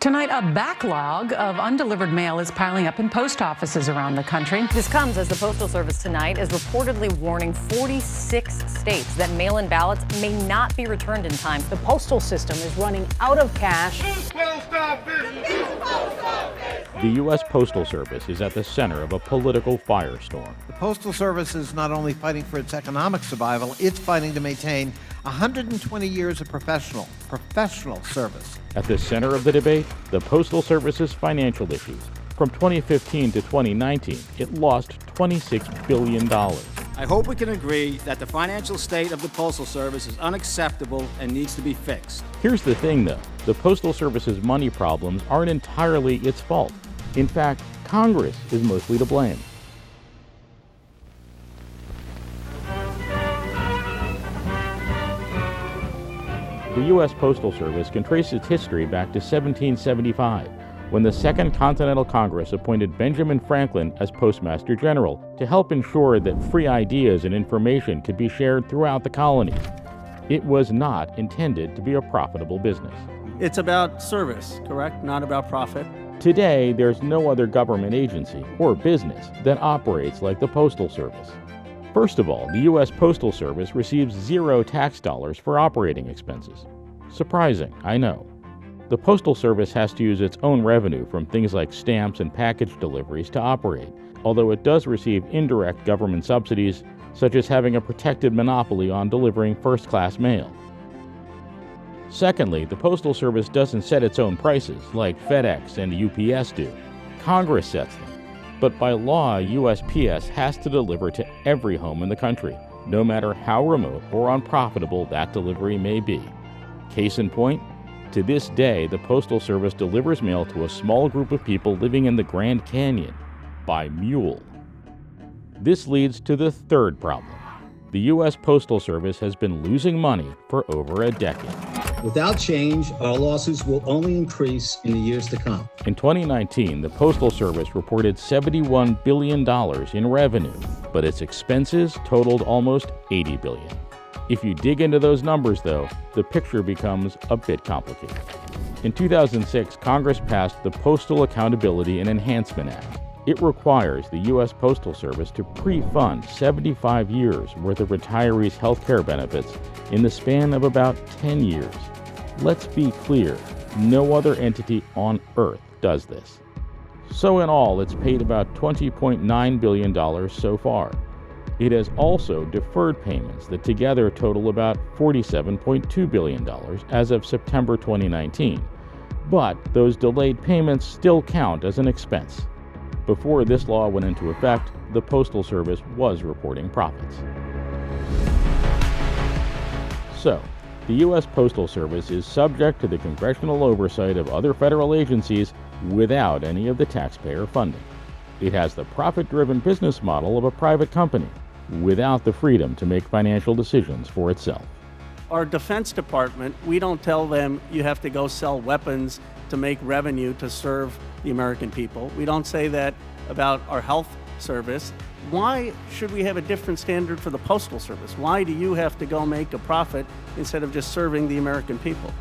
Tonight, a backlog of undelivered mail is piling up in post offices around the country. This comes as the Postal Service tonight is reportedly warning 46 states that mail-in ballots may not be returned in time. The postal system is running out of cash. The U.S. Postal Service is at the center of a political firestorm. The Postal Service is not only fighting for its economic survival, it's fighting to maintain 120 years of professional service. At the center of the debate, the Postal Service's financial issues. From 2015 to 2019, it lost $26 billion. I hope we can agree that the financial state of the Postal Service is unacceptable and needs to be fixed. Here's the thing, though. The Postal Service's money problems aren't entirely its fault. In fact, Congress is mostly to blame. The U.S. Postal Service can trace its history back to 1775, when the Second Continental Congress appointed Benjamin Franklin as Postmaster General to help ensure that free ideas and information could be shared throughout the colonies. It was not intended to be a profitable business. It's about service, correct? Not about profit. Today, there's no other government agency or business that operates like the Postal Service. First of all, the U.S. Postal Service receives zero tax dollars for operating expenses. Surprising, I know. The Postal Service has to use its own revenue from things like stamps and package deliveries to operate, although it does receive indirect government subsidies, such as having a protected monopoly on delivering first-class mail. Secondly, the Postal Service doesn't set its own prices like FedEx and UPS do. Congress sets them. But by law, USPS has to deliver to every home in the country, no matter how remote or unprofitable that delivery may be. Case in point, to this day, the Postal Service delivers mail to a small group of people living in the Grand Canyon by mule. This leads to the third problem. The U.S. Postal Service has been losing money for over a decade. Without change, our losses will only increase in the years to come. In 2019, the Postal Service reported $71 billion in revenue, but its expenses totaled almost $80 billion. If you dig into those numbers, though, the picture becomes a bit complicated. In 2006, Congress passed the Postal Accountability and Enhancement Act. It requires the U.S. Postal Service to pre-fund 75 years worth of retirees' health care benefits in the span of about 10 years. Let's be clear, no other entity on Earth does this. So in all, it's paid about $20.9 billion so far. It has also deferred payments that together total about $47.2 billion as of September 2019. But those delayed payments still count as an expense. Before this law went into effect, the Postal Service was reporting profits. So, the U.S. Postal Service is subject to the congressional oversight of other federal agencies without any of the taxpayer funding. It has the profit-driven business model of a private company without the freedom to make financial decisions for itself. Our Defense Department, we don't tell them you have to go sell weapons to make revenue to serve the American people. We don't say that about our health service. Why should we have a different standard for the Postal Service? Why do you have to go make a profit instead of just serving the American people?